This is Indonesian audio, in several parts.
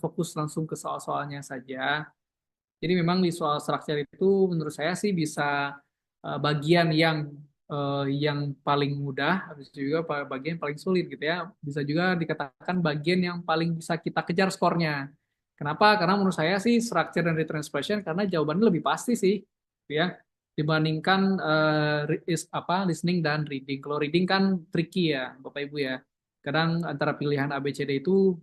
fokus langsung ke soal-soalnya saja. Jadi memang di soal structure itu menurut saya sih bisa bagian yang paling mudah, habis itu juga bagian paling sulit gitu ya. Bisa juga dikatakan bagian yang paling bisa kita kejar skornya. Kenapa? Karena menurut saya sih structure dan return expression karena jawabannya lebih pasti sih, gitu ya, dibandingkan listening dan reading. Kalau reading kan tricky ya, Bapak Ibu ya. Kadang antara pilihan A, B, C, D itu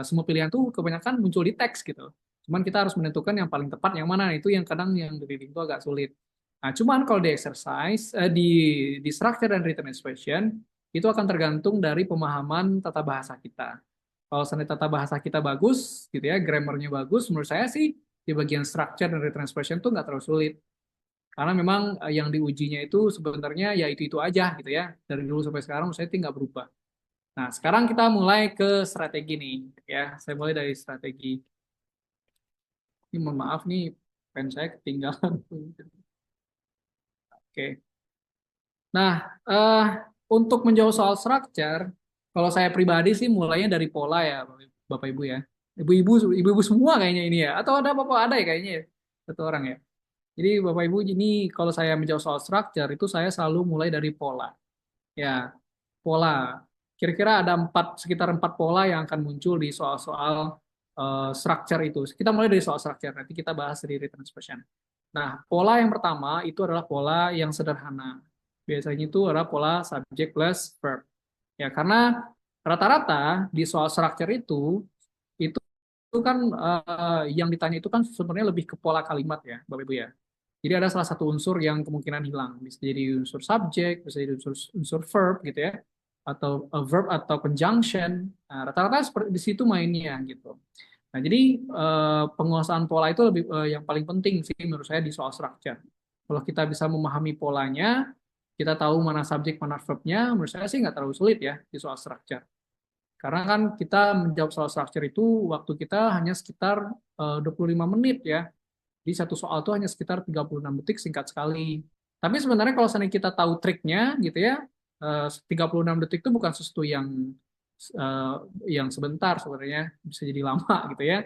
semua pilihan tuh kebanyakan muncul di teks gitu. Cuman kita harus menentukan yang paling tepat yang mana. Itu yang kadang yang di reading itu agak sulit. Nah, cuman kalau di exercise, di structure dan written expression, itu akan tergantung dari pemahaman tata bahasa kita. Kalau seandainya tata bahasa kita bagus, gitu ya, grammarnya bagus, menurut saya sih di bagian structure dan written expression itu nggak terlalu sulit. Karena memang yang diujinya itu sebenarnya ya itu aja gitu ya. Dari dulu sampai sekarang menurut saya itu nggak berubah. Nah, sekarang kita mulai ke strategi nih, ya. Saya mulai dari strategi. Ini mohon maaf nih, pen saya ketinggalan. Oke. Nah, eh, untuk menjawab soal structure, kalau saya pribadi sih mulainya dari pola ya, Bapak Ibu ya. Ibu-ibu semua kayaknya ini ya. Atau ada Bapak ada ya kayaknya ya. Satu orang ya. Jadi Bapak Ibu ini kalau saya menjawab soal structure itu saya selalu mulai dari pola. Ya, pola. Kira-kira ada sekitar empat pola yang akan muncul di soal-soal structure itu. Kita mulai dari soal structure, nanti kita bahas di written expression. Nah, pola yang pertama itu adalah pola yang sederhana. Biasanya itu adalah pola subject plus verb. Ya, karena rata-rata di soal structure itu kan yang ditanya itu kan sebenarnya lebih ke pola kalimat ya, Bapak Ibu ya. Jadi ada salah satu unsur yang kemungkinan hilang. Bisa jadi unsur subjek, bisa jadi unsur verb gitu ya. Atau verb atau conjunction. Nah, rata-rata seperti di situ mainnya gitu. Nah, jadi penguasaan pola itu lebih yang paling penting sih menurut saya di soal structure. Kalau kita bisa memahami polanya, kita tahu mana subjek, mana verbnya, menurut saya sih nggak terlalu sulit ya di soal structure. Karena kan kita menjawab soal structure itu waktu kita hanya sekitar 25 menit ya. Jadi satu soal itu hanya sekitar 36 detik, singkat sekali. Tapi sebenarnya kalau seandainya kita tahu triknya gitu ya, 36 detik itu bukan sesuatu eh, yang sebentar sebenarnya, bisa jadi lama gitu ya.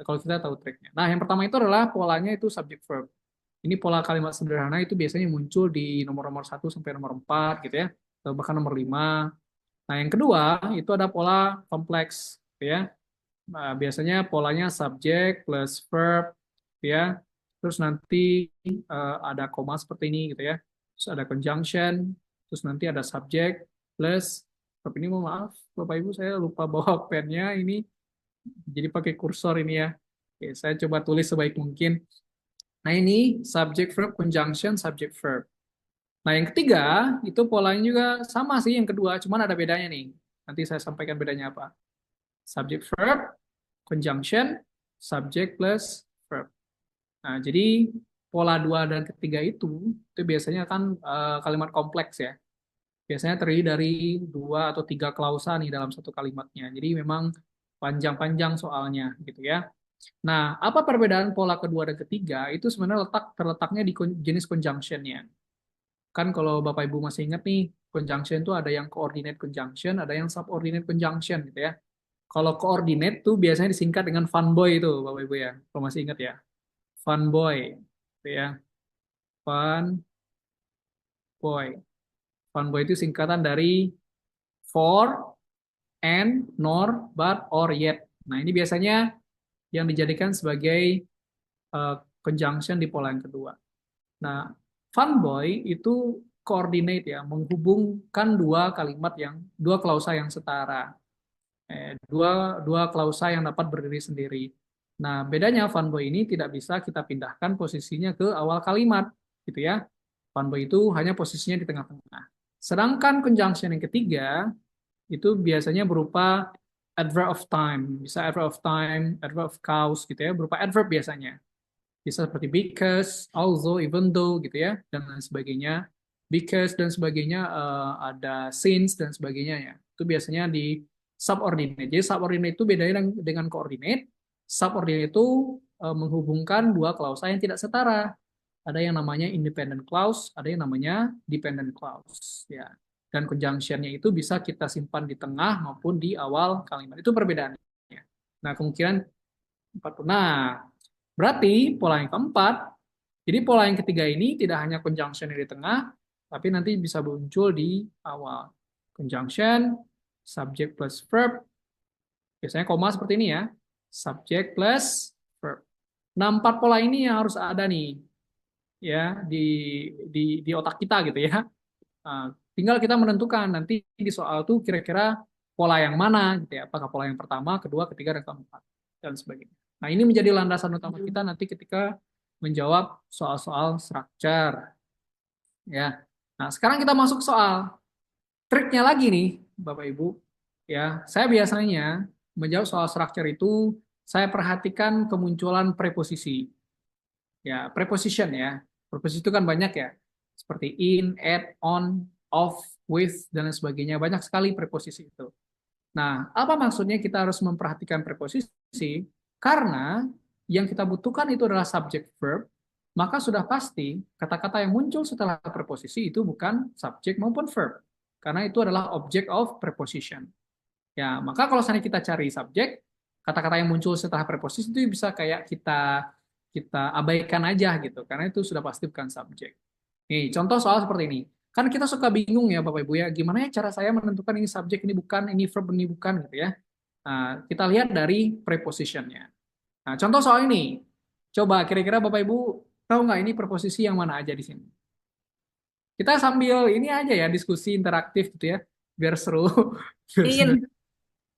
Kalau kita tahu triknya. Nah, yang pertama itu adalah polanya itu subject verb. Ini pola kalimat sederhana itu biasanya muncul di nomor-nomor 1 sampai nomor 4 gitu ya, atau bahkan nomor 5. Nah, yang kedua itu ada pola kompleks gitu ya. Nah, biasanya polanya subject plus verb gitu ya. Terus nanti ada koma seperti ini gitu ya. Terus ada conjunction, terus nanti ada subject plus verb. Ini mohon maaf Bapak Ibu saya lupa bawa pennya ini, jadi pakai kursor ini ya. Oke, saya coba tulis sebaik mungkin. Nah, ini subject verb conjunction subject verb. Nah, yang ketiga itu polanya juga sama sih yang kedua, cuman ada bedanya nih. Nanti saya sampaikan bedanya apa. Subject verb, conjunction, subject plus verb. Nah, jadi pola dua dan ketiga itu biasanya kan kalimat kompleks ya. Biasanya terdiri dari dua atau tiga klausa nih dalam satu kalimatnya. Jadi memang panjang-panjang soalnya gitu ya. Nah, apa perbedaan pola kedua dan ketiga? Itu sebenarnya terletaknya di jenis conjunction-nya. Kan kalau Bapak Ibu masih ingat nih, conjunction itu ada yang coordinate conjunction, ada yang subordinate conjunction gitu ya. Kalau coordinate tuh biasanya disingkat dengan funboy itu, Bapak Ibu ya. Kalau masih ingat ya. Funboy, gitu ya. Funboy. Funboy itu singkatan dari for, and, nor, but, or, yet. Nah, ini biasanya yang dijadikan sebagai conjunction di pola yang kedua. Nah, funboy itu coordinate ya, menghubungkan dua klausa yang setara. Dua klausa yang dapat berdiri sendiri. Nah, bedanya funboy ini tidak bisa kita pindahkan posisinya ke awal kalimat, gitu ya. Funboy itu hanya posisinya di tengah-tengah. Sedangkan conjunction yang ketiga itu biasanya berupa adverb of time, bisa adverb of time, adverb of cause gitu ya, berupa adverb biasanya. Bisa seperti because, although, even though gitu ya, dan lain sebagainya. Because dan sebagainya ada since dan sebagainya ya. Itu biasanya di subordinate. Jadi subordinate itu bedanya dengan coordinate. Subordinate itu menghubungkan dua klausa yang tidak setara. Ada yang namanya independent clause, ada yang namanya dependent clause ya. Dan conjunction-nya itu bisa kita simpan di tengah maupun di awal kalimat. Itu perbedaannya. Nah, kemungkinan 40. Nah, berarti pola yang keempat, jadi pola yang ketiga ini tidak hanya conjunction di tengah, tapi nanti bisa muncul di awal. Conjunction, subject plus verb, biasanya koma seperti ini ya, subject plus verb. Nah, empat pola ini yang harus ada nih, ya di otak kita gitu ya. Nah, tinggal kita menentukan nanti di soal tuh kira-kira pola yang mana gitu ya. Apakah pola yang pertama, kedua, ketiga, dan keempat dan sebagainya. Nah, ini menjadi landasan utama kita nanti ketika menjawab soal-soal structure ya. Nah, sekarang kita masuk soal triknya lagi nih, Bapak Ibu. Ya, saya biasanya menjawab soal structure itu saya perhatikan kemunculan preposisi. Ya, preposition ya. Preposisi itu kan banyak ya. Seperti in, at, on, of, with, dan lain sebagainya. Banyak sekali preposisi itu. Nah, apa maksudnya kita harus memperhatikan preposisi? Karena yang kita butuhkan itu adalah subject verb, maka sudah pasti kata-kata yang muncul setelah preposisi itu bukan subject maupun verb. Karena itu adalah object of preposition. Ya, maka kalau misalnya kita cari subjek, kata-kata yang muncul setelah preposisi itu bisa kayak kita kita abaikan aja gitu, karena itu sudah pasti bukan subjek. Nih, contoh soal seperti ini. Kan kita suka bingung ya Bapak Ibu ya, gimana ya cara saya menentukan ini subjek ini bukan, ini verb ini bukan gitu ya. Nah, kita lihat dari prepositionnya. Nah, contoh soal ini. Coba kira-kira Bapak Ibu tahu nggak ini preposisi yang mana aja di sini? Kita sambil ini aja ya diskusi interaktif gitu ya, biar seru. Biar seru. In.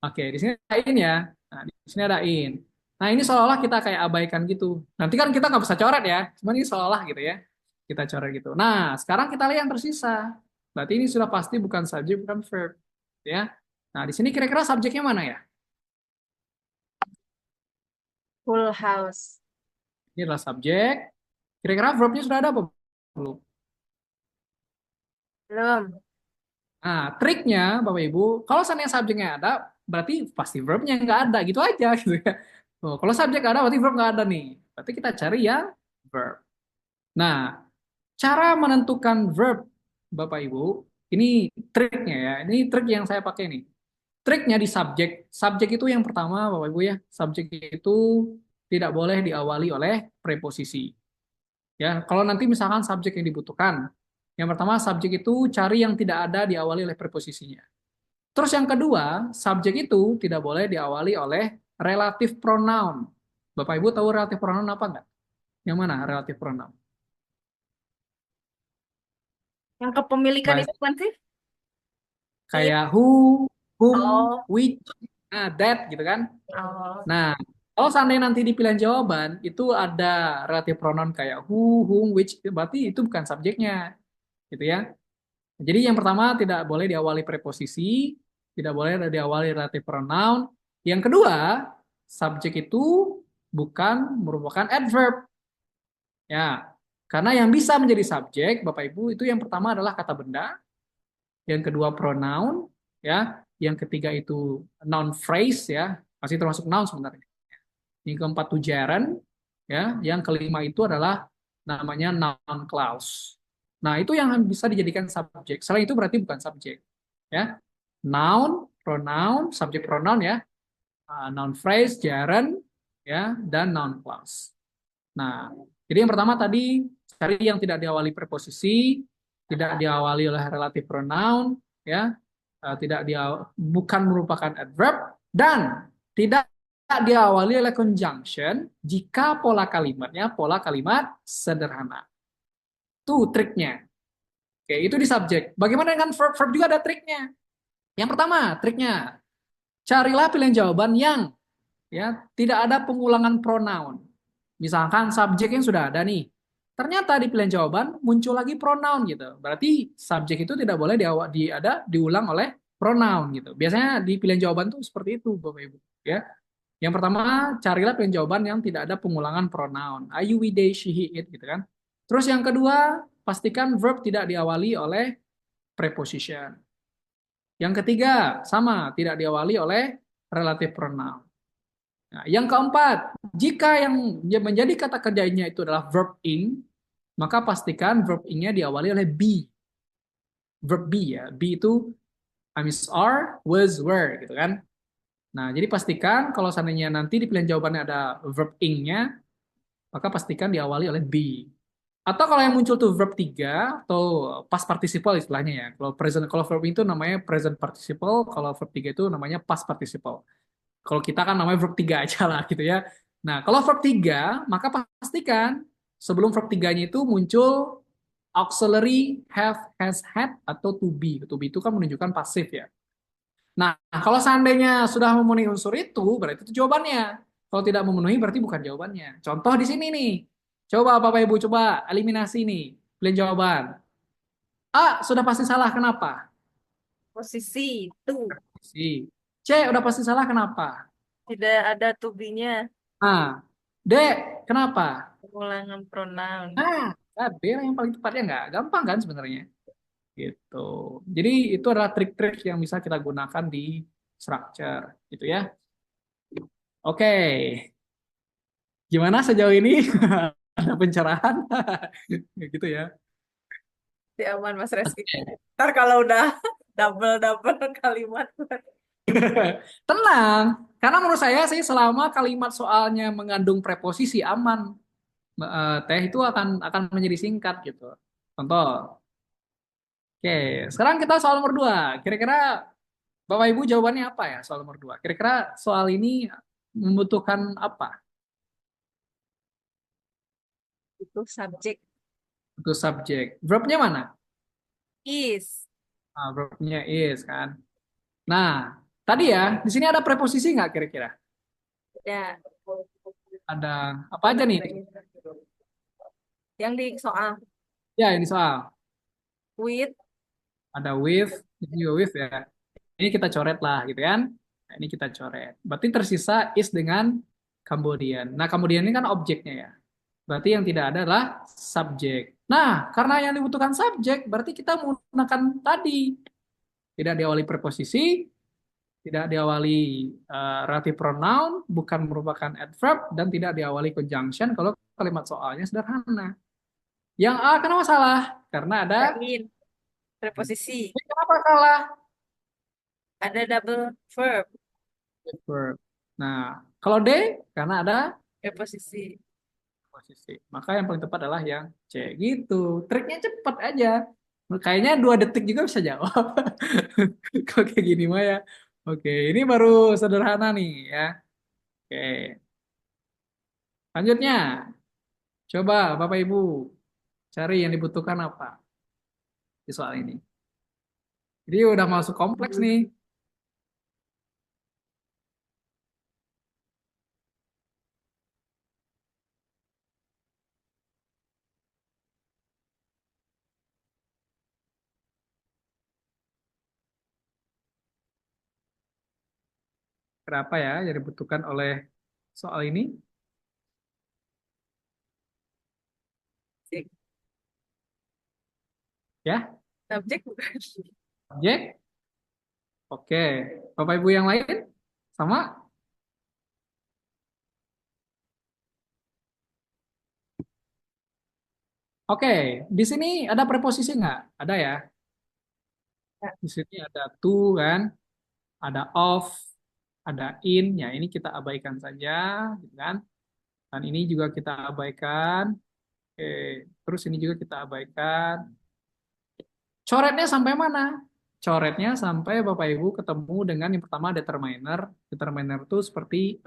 Oke, di sini ada in ya. Nah, di sini ada in. Nah, ini seolah-olah kita kayak abaikan gitu. Nanti kan kita nggak bisa coret ya. Cuman ini seolah gitu ya. Kita coret gitu. Nah, sekarang kita lihat yang tersisa. Berarti ini sudah pasti bukan subjek, bukan verb. Ya. Nah, di sini kira-kira subjeknya mana ya? Full house. Ini adalah subjek. Kira-kira verbnya sudah ada apa belum? Belum. Nah, triknya Bapak Ibu, kalau seandainya subjeknya ada, berarti pasti verbnya nggak ada gitu aja gitu ya. Oh, kalau subjek ada, berarti verb nggak ada nih. Berarti kita cari yang verb. Nah, cara menentukan verb, Bapak Ibu, ini triknya ya. Ini trik yang saya pakai nih. Triknya di subjek. Subjek itu yang pertama, Bapak Ibu ya. Subjek itu tidak boleh diawali oleh preposisi. Ya, kalau nanti misalkan subjek yang dibutuhkan, yang pertama subjek itu cari yang tidak ada diawali oleh preposisinya. Terus yang kedua, subjek itu tidak boleh diawali oleh relative pronoun. Bapak Ibu tahu relative pronoun apa enggak? Yang mana relative pronoun? Yang kepemilikan Baik, itu kan sih? It. kayak who, whom, Oh. which, nah that gitu kan. Oh. Nah, kalau seandainya nanti di pilihan jawaban itu ada relative pronoun kayak who, whom, which, berarti itu bukan subjeknya, gitu ya. Jadi yang pertama tidak boleh diawali preposisi, tidak boleh diawali relative pronoun. Yang kedua, subjek itu bukan merupakan adverb. Ya, karena yang bisa menjadi subjek, Bapak Ibu, itu yang pertama adalah kata benda, yang kedua pronoun, ya, yang ketiga itu noun phrase, ya, masih termasuk noun sebenarnya. Yang keempat itu gerund, ya, yang kelima itu adalah namanya noun clause. Nah, itu yang bisa dijadikan subjek. Selain itu berarti bukan subjek, ya. Noun, pronoun, subjek pronoun ya, noun phrase, gerund, ya, dan noun clause. Nah, jadi yang pertama tadi cari yang tidak diawali preposisi, tidak diawali oleh relative pronoun, ya, tidak dia bukan merupakan adverb dan tidak diawali oleh conjunction jika pola kalimatnya pola kalimat sederhana. Itu triknya. Oke, itu di subjek. Bagaimana dengan verb? Verb juga ada triknya. Yang pertama, triknya carilah pilihan jawaban yang ya tidak ada pengulangan pronoun. Misalkan subjek yang sudah ada nih, ternyata di pilihan jawaban muncul lagi pronoun gitu. Berarti subjek itu tidak boleh diulang oleh pronoun gitu. Biasanya di pilihan jawaban tuh seperti itu, Bapak Ibu. Ya, yang pertama carilah pilihan jawaban yang tidak ada pengulangan pronoun. I, you, we, they, she, he, it gitu kan. Terus yang kedua, pastikan verb tidak diawali oleh preposition. Yang ketiga, sama, tidak diawali oleh relative pronoun. Nah, yang keempat, jika yang menjadi kata kerjanya itu adalah verb ing, maka pastikan verb ing-nya diawali oleh be. Verb be ya. Be itu I miss are, was, were gitu kan. Nah, jadi pastikan kalau seandainya nanti di pilihan jawabannya ada verb ing-nya, maka pastikan diawali oleh be. Atau kalau yang muncul tuh verb 3 atau past participle istilahnya ya. Kalau verb itu namanya present participle, kalau verb 3 itu namanya past participle. Kalau kita kan namanya verb 3 aja lah gitu ya. Nah, kalau verb 3 maka pastikan sebelum verb 3-nya itu muncul auxiliary have, has, had, atau to be. To be itu kan menunjukkan pasif ya. Nah, kalau seandainya sudah memenuhi unsur itu, berarti itu jawabannya. Kalau tidak memenuhi, berarti bukan jawabannya. Contoh di sini nih. Coba Bapak Ibu, coba eliminasi nih. Pilihan jawaban. A, sudah pasti salah. Kenapa? Posisi to. Si. C, udah pasti salah. Kenapa? Tidak ada to be-nya. A. D, kenapa? Pengulangan pronoun. Ah, D lah yang paling tepatnya nggak. Gampang kan sebenarnya? Gitu. Jadi itu adalah trik-trik yang bisa kita gunakan di structure. Gitu ya. Oke. Gimana sejauh ini? Ada pencerahan? Gitu ya. Si aman Mas Reski. Ntar kalau udah double-double kalimat. Tenang, karena menurut saya sih selama kalimat soalnya mengandung preposisi aman, teh itu akan menjadi singkat gitu. Contoh, oke, sekarang kita soal nomor 2. Kira-kira Bapak Ibu jawabannya apa ya soal nomor 2? Kira-kira soal ini membutuhkan apa? Itu subjek Untuk subjek. Verbnya mana? is. Nah, verbnya is kan. Nah, tadi ya, di sini ada preposisi nggak kira-kira? Ya. Ada apa aja nih? Yang di soal Ya, ini soal. with. Ada with, ini juga with ya. Ini kita coret lah gitu kan. Nah, ini kita coret. Berarti tersisa is dengan kemudian. Nah, kemudian ini kan objeknya ya. Berarti yang tidak ada adalah subjek. Nah, karena yang dibutuhkan subjek, berarti kita menggunakan tadi. Tidak diawali preposisi, tidak diawali relative pronoun, bukan merupakan adverb, dan tidak diawali conjunction kalau kalimat soalnya sederhana. Yang A kenapa salah? Karena ada Ada in. Preposisi. kenapa salah? Ada double verb. Adverb. Nah, kalau D karena ada Preposisi. posisi. Maka yang paling tepat adalah yang C. Gitu. Triknya cepat aja. Kayaknya 2 detik juga bisa jawab. Kalau kayak gini mah ya. Oke, ini baru sederhana nih ya. Oke, lanjutnya. Coba Bapak Ibu cari yang dibutuhkan apa di soal ini. Jadi udah masuk kompleks nih. Kenapa ya yang dibutuhkan oleh soal ini? Subjek. Ya, Subjek bukan. objek. Oke, Bapak Ibu yang lain sama? Oke, di sini ada preposisi nggak? Ada ya. Di sini ada to kan, ada of, ada in. Ya ini kita abaikan saja, gitu kan. Dan ini juga kita abaikan. Oke, terus ini juga kita abaikan. Coretnya sampai mana? Coretnya sampai Bapak Ibu ketemu dengan yang pertama determiner. Determiner itu seperti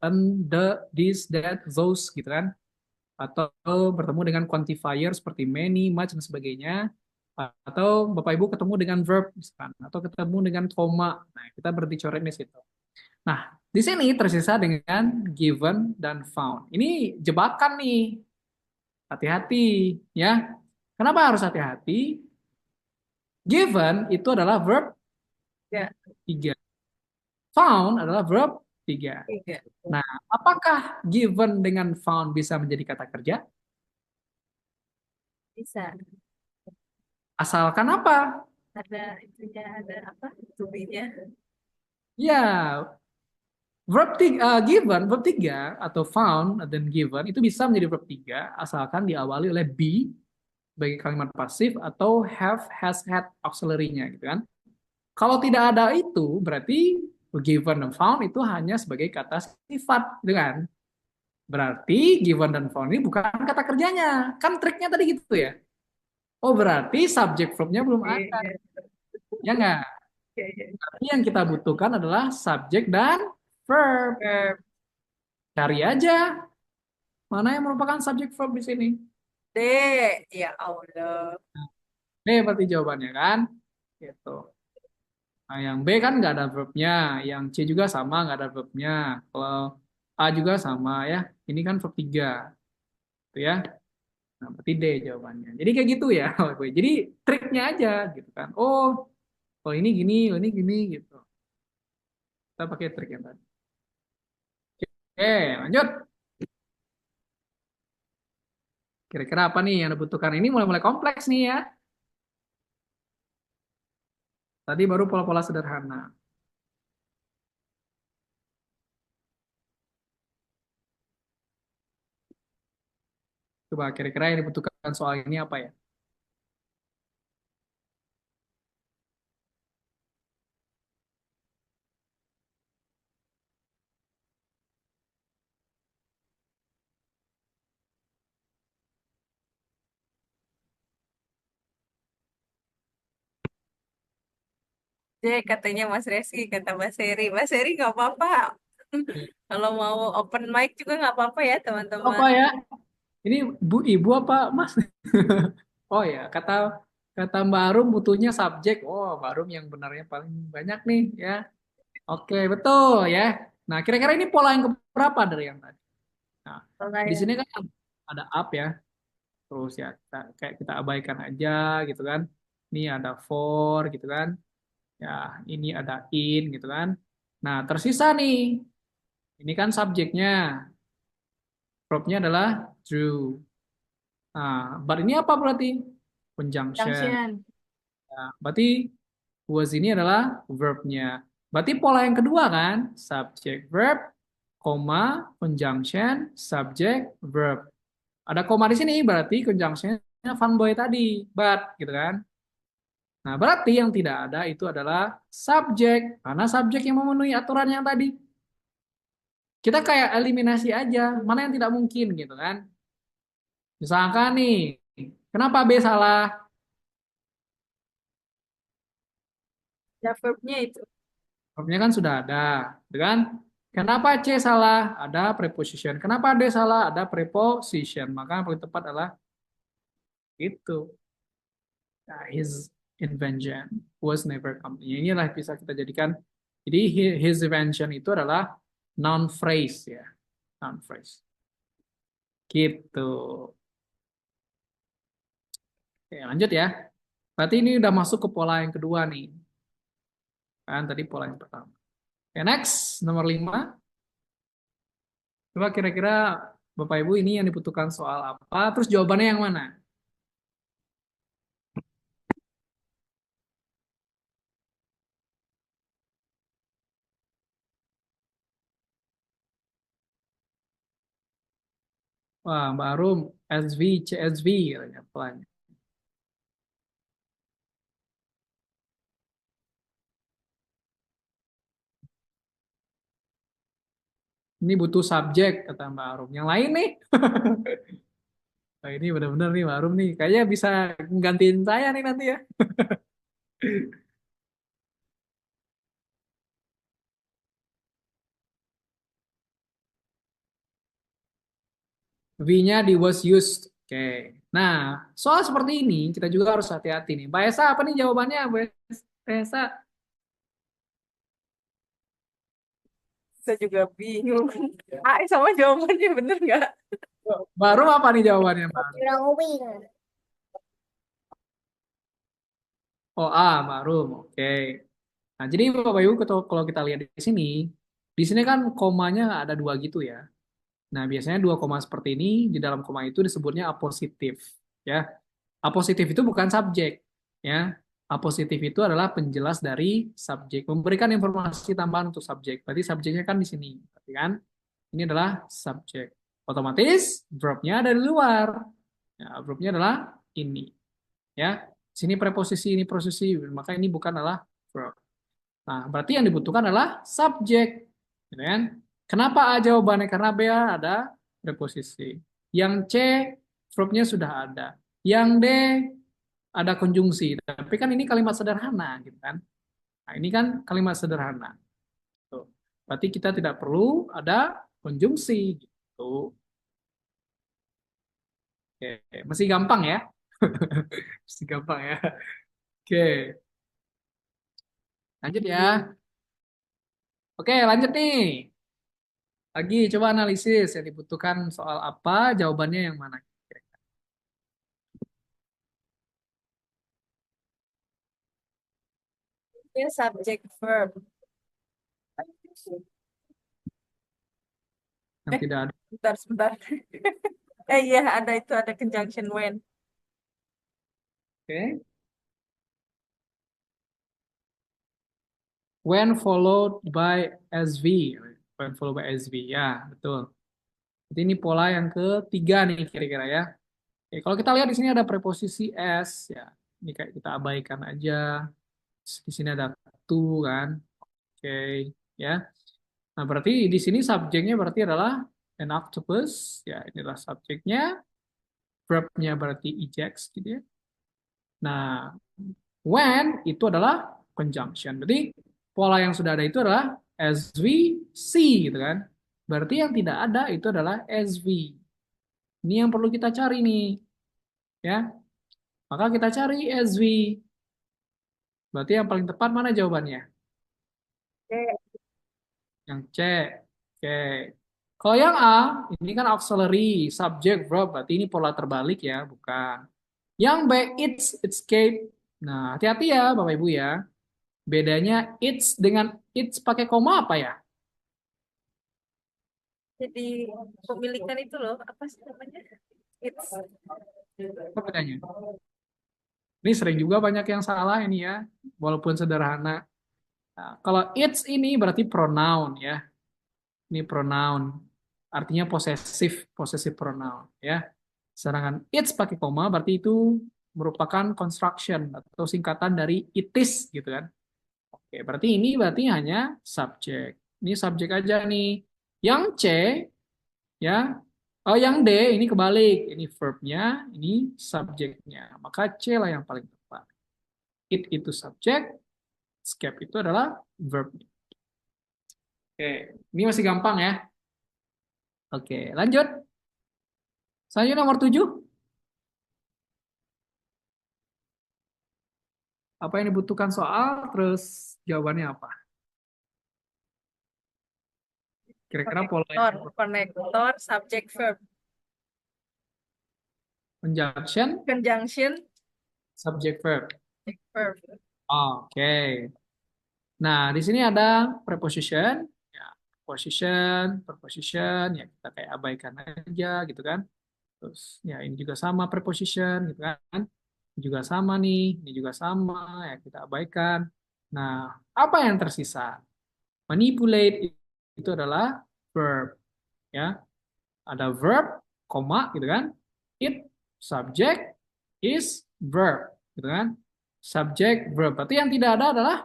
an, the, this, that, those gitu kan. Atau bertemu dengan quantifier seperti many, much, dan sebagainya. Atau Bapak Ibu ketemu dengan verb misalkan. Atau ketemu dengan koma. Nah, kita berhenti coret di situ. Nah, di sini tersisa dengan given dan found. Ini jebakan nih. Hati-hati ya. Kenapa harus hati-hati? Given itu adalah verb Ya. 3. Found adalah verb 3. Tiga. Nah, apakah given dengan found bisa menjadi kata kerja? Bisa. Asalkan apa? Ada itunya, ada apa? To be-nya. Ya, given, verb 3 atau found dan given itu bisa menjadi verb 3 asalkan diawali oleh be sebagai kalimat pasif atau have, has, had auxiliary-nya gitu kan. Kalau tidak ada itu berarti Given dan found itu hanya sebagai kata sifat, gitu kan? Berarti given dan found ini bukan kata kerjanya. Kan triknya tadi gitu ya. Oh, berarti subject verbnya belum Iya, ada. iya, Ya nggak? iya, iya. Berarti yang kita butuhkan adalah subject dan verb. Verb. Cari aja mana yang merupakan subject verb di sini. D, ya Allah. B berarti jawabannya kan? Gitu. Nah, yang B kan nggak ada verbnya, yang C juga sama nggak ada verbnya. Kalau A juga sama ya. Ini kan verb 3, gitu ya. Nah, berarti D jawabannya. Jadi kayak gitu ya. Jadi triknya aja gitu kan. Oh ini gini, oh ini gini gitu. Kita pakai trik yang tadi. Oke, lanjut. Kira-kira apa nih yang dibutuhkan? Ini mulai-mulai kompleks nih ya. Tadi baru pola-pola sederhana. Coba kira-kira yang dibutuhkan soal ini apa ya? D katanya Mas Reski, kata Mas Heri. Mas Heri nggak apa-apa. Kalau mau open mic juga nggak apa-apa ya Apa teman-teman. ya? Ini Bu Ibu apa Mas? Oh ya, kata kata Mbak Arum butuhnya subjek. Oh, Mbak Arum yang benarnya paling banyak nih ya. Oke, betul ya. Nah, kira-kira ini pola yang keberapa dari yang tadi? Nah, Kalau di yang sini kan ada up ya. Terus ya kayak kita abaikan aja gitu kan. Ini ada for gitu kan. Ya, ini ada in gitu kan. Nah, tersisa nih. Ini kan subjeknya. Verbnya adalah true. Nah, but ini apa berarti? Conjunction. junction. Nah, berarti was ini adalah verbnya. Berarti pola yang kedua kan? Subject verb, koma, conjunction, subject verb. Ada koma di sini berarti conjunctionnya funboy tadi, but gitu kan? Nah, berarti yang tidak ada itu adalah subjek, karena subjek yang memenuhi aturan yang tadi. Kita kayak eliminasi aja, mana yang tidak mungkin gitu kan? Misalkan nih, kenapa B salah? Ya verbnya itu. Verbnya kan sudah ada, gitu kan? Kenapa C salah? Ada preposition. Kenapa D salah? Ada preposition. Maka yang paling tepat adalah itu. Nah, his invention was never company. Inilah bisa kita jadikan. Jadi his invention itu adalah noun phrase ya, noun phrase. Gitu. Oke, lanjut ya. Berarti ini udah masuk ke pola yang kedua nih. Kan tadi pola yang pertama. Oke, next nomor 5. Coba kira-kira Bapak Ibu ini yang dibutuhkan soal apa? Terus jawabannya yang mana? Wah, Mbak Arum, SV, CSV katanya polanya. Ini butuh subjek, kata Mbak Arum. Yang lain nih, nah, ini benar-benar nih Mbak Arum nih. Kayaknya bisa gantiin saya nih nanti ya. V-nya di was used. Oke. Nah, soal seperti ini kita juga harus hati-hati nih. Mbak Esa, apa nih jawabannya, Mbak Esa? Saya juga bingung. Ah, sama jawabannya bener nggak? Mbak Arum apa nih jawabannya, Mbak Arum? Drawing. Oh, A, Mbak Arum. Oke. Nah, jadi Bapak Ibu kalau kita lihat di sini kan komanya ada dua gitu ya. Nah, biasanya dua koma seperti ini, di dalam koma itu disebutnya apositif. Ya, apositif itu bukan subjek. Ya, apositif itu adalah penjelas dari subjek, memberikan informasi tambahan untuk subjek. Berarti subjeknya kan di sini. Berarti kan, ini adalah subjek. Otomatis, verbnya ada di luar. Ya, verbnya adalah ini. Ya, sini preposisi, ini posisi, maka ini bukan adalah verb. Nah, berarti yang dibutuhkan adalah subjek. Gitu kan? Kenapa A jawabannya? Karena B ada preposisi. Yang C verbnya sudah ada. Yang D ada konjungsi. Tapi kan ini kalimat sederhana, gitu kan? Nah, ini kan kalimat sederhana. Tuh. Berarti kita tidak perlu ada konjungsi, gitu. Oke, masih gampang ya? Masih gampang ya? Oke, lanjut ya. Oke, lanjut nih. Lagi coba analisis yang dibutuhkan soal apa, jawabannya yang mana. Dia subject verb. Yang Eh, tidak ada. sebentar, sebentar. Iya, ada itu, ada conjunction when. Oke. When followed by SV. When followed by SV. Ya, betul. Jadi ini pola yang ketiga nih kira-kira ya. Oke, kalau kita lihat di sini ada preposisi s ya. Ini kayak kita abaikan aja. Di sini ada to kan. Oke, ya. Nah, berarti di sini subjeknya berarti adalah an octopus. Ya, inilah subjeknya. Verbnya berarti ejects gitu ya. Nah, when itu adalah conjunction. Berarti pola yang sudah ada itu adalah as we see gitu kan. Berarti yang tidak ada itu adalah as we. Ini yang perlu kita cari nih, ya. Maka kita cari as we. Berarti yang paling tepat mana jawabannya? Oke. Yang C. Oke. Kalau yang A, ini kan auxiliary, subject, verb. Berarti ini pola terbalik ya, bukan. Yang B, it's, escape. Nah, hati-hati ya Bapak Ibu ya. Bedanya it's dengan it's pakai koma apa ya? Jadi pemilikan itu loh, apa sih namanya? It's. Apa bedanya? Ini sering juga banyak yang salah ini ya, walaupun sederhana. Nah, kalau it's ini berarti pronoun ya. Ini pronoun. Artinya posesif, posesif pronoun ya. Sedangkan it's pakai koma berarti itu merupakan construction atau singkatan dari it is gitu kan. Oke, berarti ini berarti hanya subjek. Ini subjek aja nih. Yang C ya. Oh, yang D ini kebalik. Ini verbnya, ini subjeknya. Maka C lah yang paling tepat. It itu subjek, escape itu adalah verb. Oke, ini masih gampang ya. Oke, lanjut. Selanjutnya nomor 7. Apa yang dibutuhkan soal, terus jawabannya apa? Kira-kira pola Konektor, konektor, subject verb. conjunction, Conjunction, subject verb. subject verb. Oke. Nah, di sini ada preposition, ya, preposition, preposition, ya kita kayak abaikan aja gitu kan. Terus ya ini juga sama preposition gitu kan. Ini juga sama nih, ini juga sama ya kita abaikan. Nah, apa yang tersisa? Manipulate itu adalah verb ya. Ada verb, koma gitu kan. It subject is verb gitu kan. Subject verb. Berarti yang tidak ada adalah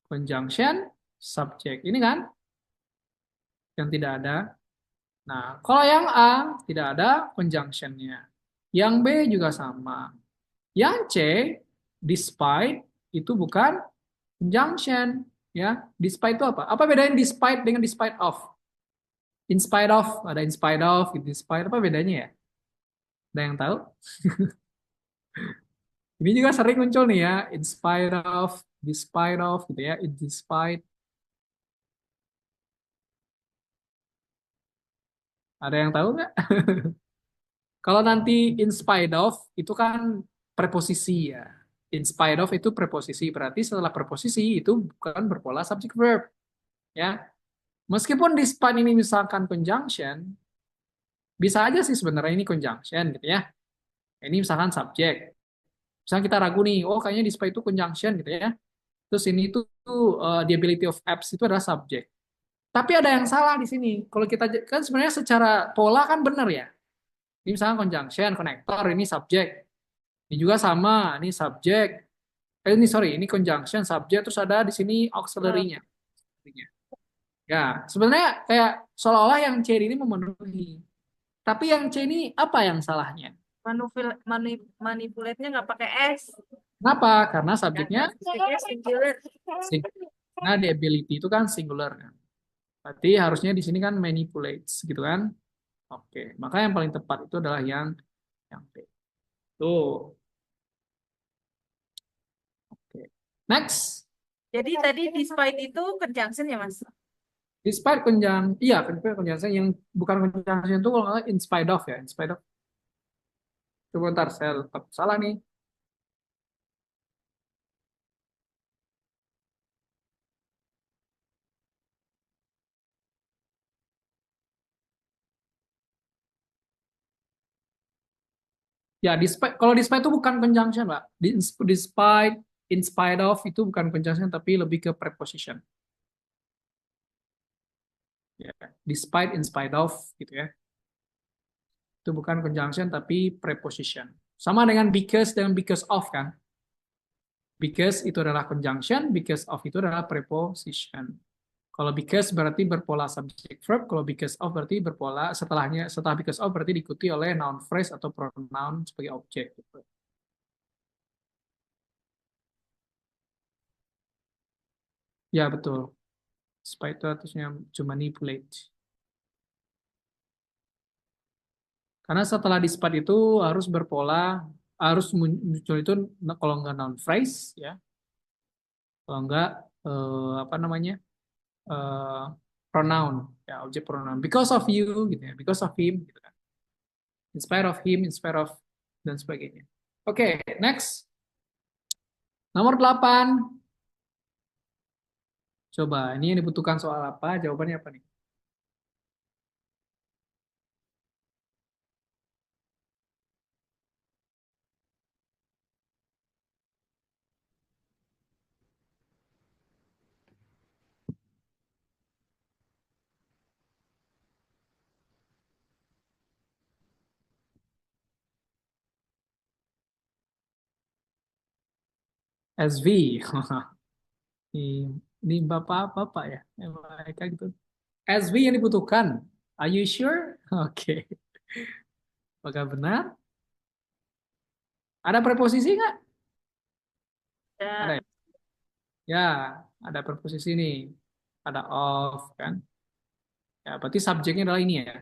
conjunction subject. Ini kan yang tidak ada. Nah, kalau yang A tidak ada conjunctionnya. Yang B juga sama. Yang C, despite itu bukan conjunction, ya. Despite itu apa? Apa bedanya despite dengan despite of? In spite of, ada in spite of, in spite apa bedanya ya? Ada yang tahu? Ini juga sering muncul nih ya, in spite of, despite of gitu ya, in despite. Ada yang tahu nggak? Kalau nanti in spite of itu kan preposisi ya. In spite of itu preposisi, berarti setelah preposisi itu bukan berpola subject verb ya. Meskipun despite ini misalkan conjunction, bisa aja sih sebenarnya ini conjunction gitu ya. Ini misalkan subjek. Misalnya kita ragu nih, oh kayaknya despite itu conjunction gitu ya. Terus ini tuh the ability of apps itu adalah subjek. Tapi ada yang salah di sini. Kalau kita kan sebenarnya secara pola kan benar ya. Ini misalnya conjunction, connector, ini subjek. Ini juga sama, ini subjek. Ini sorry, ini conjunction subject terus ada di sini Verb. auxiliary-nya. Ya, sebenarnya kayak seolah-olah yang C ini memenuhi. Tapi yang C ini apa yang salahnya? Manipulate-nya nggak pakai S. Kenapa? Karena subjeknya Karena subjeknya singular. singular. Nah, the ability itu kan singular kan. Berarti harusnya di sini kan manipulates gitu kan. Oke, maka yang paling tepat itu adalah yang B. Tuh. Oke. Next. Jadi tadi despite itu conjunction ya, Mas? Despite iya, conjunction yang bukan conjunction itu kalau nggak salah in spite of ya, in spite of. Coba ntar saya tetap salah nih. Ya, despite kalau despite itu bukan conjunction, Pak. Despite, in spite of itu bukan conjunction tapi lebih ke preposition. Ya, despite, in spite of gitu ya. Itu bukan conjunction tapi preposition. Sama dengan because dan because of kan. Because itu adalah conjunction, because of itu adalah preposition. Kalau because berarti berpola subject verb, kalau because of berarti berpola setelah because of berarti diikuti oleh noun phrase atau pronoun sebagai objek gitu. Ya betul. Spy itu artinya to manipulate. Karena setelah dispat itu harus berpola, harus muncul itu kalau nggak noun phrase ya, kalau nggak apa namanya eh, pronoun ya objek pronoun. Because of you gitu ya, because of him gitu kan. In spite of him, in spite of dan sebagainya. Oke, next. Nomor 8. Coba, ini yang dibutuhkan soal apa? Jawabannya apa nih? SV. Ini bapak-bapak ya. Mereka gitu. SV yang dibutuhkan. Are you sure? Oke. Apakah benar? Ada preposisi nggak? Ada Ya, ya? Ya, ada preposisi nih. Ada of, kan? Ya, berarti subjeknya adalah ini ya.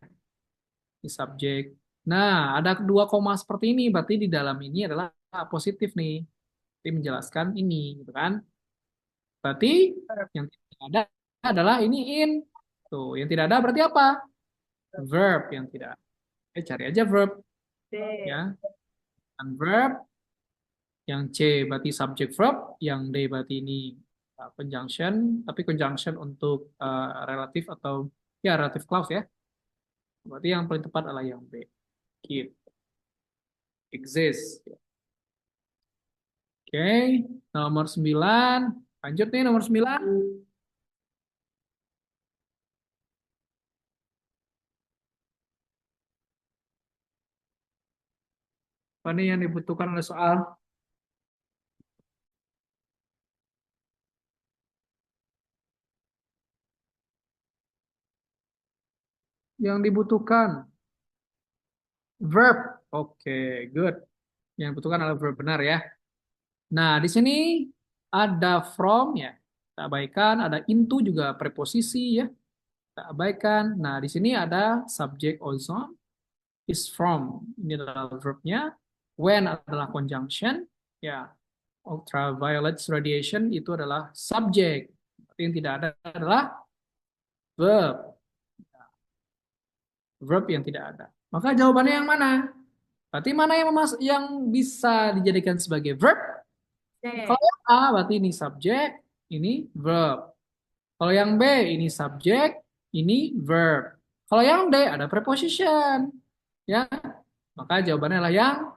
Ini subjek. Nah, ada dua koma seperti ini. Berarti di dalam ini adalah positif nih. Berarti menjelaskan ini, gitu kan? Berarti verb. yang tidak ada adalah ini in. Tuh, yang tidak ada berarti apa? Verb yang tidak ada. Cari aja verb, D. ya. Dan verb, yang C berarti subject verb, yang D berarti ini conjunction, tapi conjunction untuk relatif atau ya relative clause ya. Berarti yang paling tepat adalah yang B. Keep, exist. Oke, nomor 9. Lanjut nih nomor 9. Apa nih yang dibutuhkan oleh soal? Yang dibutuhkan verb. Oke, good. Yang dibutuhkan adalah verb benar ya. Nah, di sini ada from ya. Kita abaikan, ada into juga preposisi ya. Kita abaikan. Nah, di sini ada subject also is from. Ini adalah verbnya. When adalah conjunction. Ya, ultraviolet radiation itu adalah subject. Tapi yang tidak ada adalah verb. Verb yang tidak ada. Maka jawabannya yang mana? Berarti mana yang bisa dijadikan sebagai verb? D. Kalau yang A berarti ini subjek, ini verb. Kalau yang B ini subjek, ini verb. Kalau yang D ada preposition, ya. Maka jawabannya adalah yang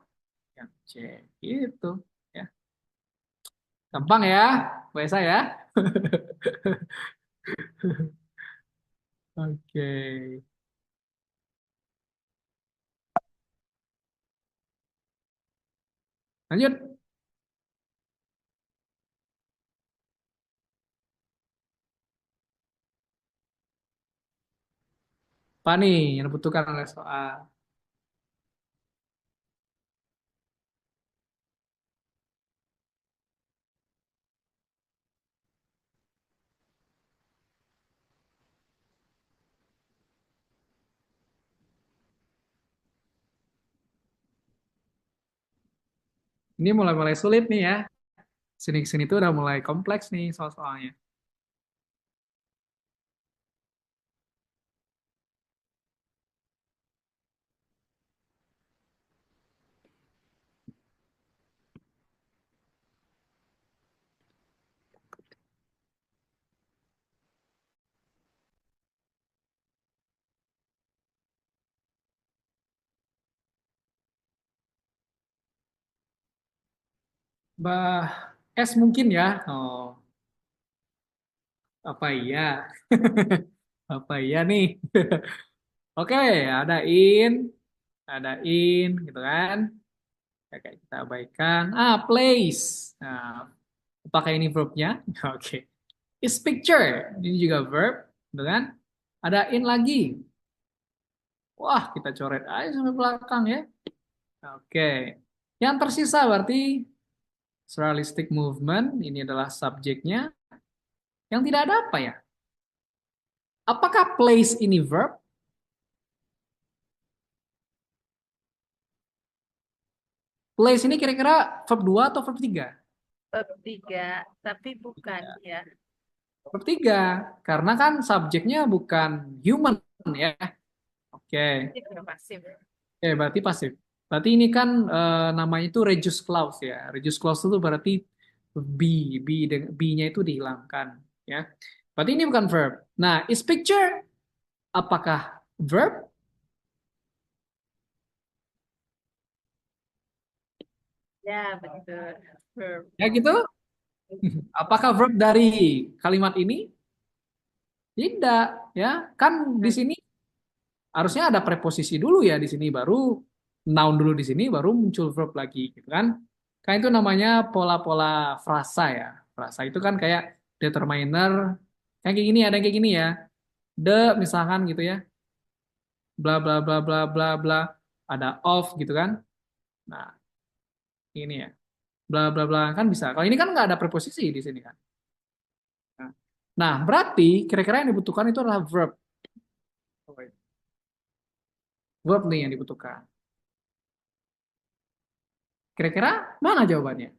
C. Gitu, ya. Gampang ya, buat saya. Oke. Lanjut. Apa nih yang dibutuhkan oleh soal? Ini mulai-mulai sulit nih ya. Sini-sini tuh udah mulai kompleks nih soal-soalnya. Bah, S mungkin ya. Oh, apa iya? Apa iya nih? Oke, ada in, ada in, gitu kan? Oke, kita abaikan. Ah, place. Nah, apakah ini verbnya? Oke. Is picture. Ini juga verb, gitu kan? Ada in lagi. Wah, kita coret aja sampai belakang ya. Oke. Yang tersisa berarti surrealistic movement. Ini adalah subjeknya. Yang tidak ada apa ya? Apakah place ini verb? Place ini kira-kira verb 2 atau verb 3? Bab 3, tapi bukan ya. Verb 3. Karena kan subjeknya bukan human ya. Oke. Ini udah pasif. Oke, berarti pasif. Berarti ini kan namanya itu reduced clause ya. Reduced clause itu berarti be, be-nya itu dihilangkan ya. Berarti ini bukan verb. Nah, is picture apakah verb? Ya, betul. Verb. Ya gitu. Apakah verb dari kalimat ini? Tidak, ya. Kan di sini harusnya ada preposisi dulu ya di sini baru noun dulu di sini baru muncul verb lagi gitu kan. Kan itu namanya pola-pola frasa ya. Frasa itu kan kayak determiner kayak gini ada yang kayak gini ya. The misalkan gitu ya. Bla bla bla bla bla bla ada of gitu kan. Nah, ini ya. Bla bla bla kan bisa. Kalau ini kan nggak ada preposisi di sini kan. Nah, berarti kira-kira yang dibutuhkan itu adalah verb. Verb nih yang dibutuhkan. Kira-kira mana jawabannya?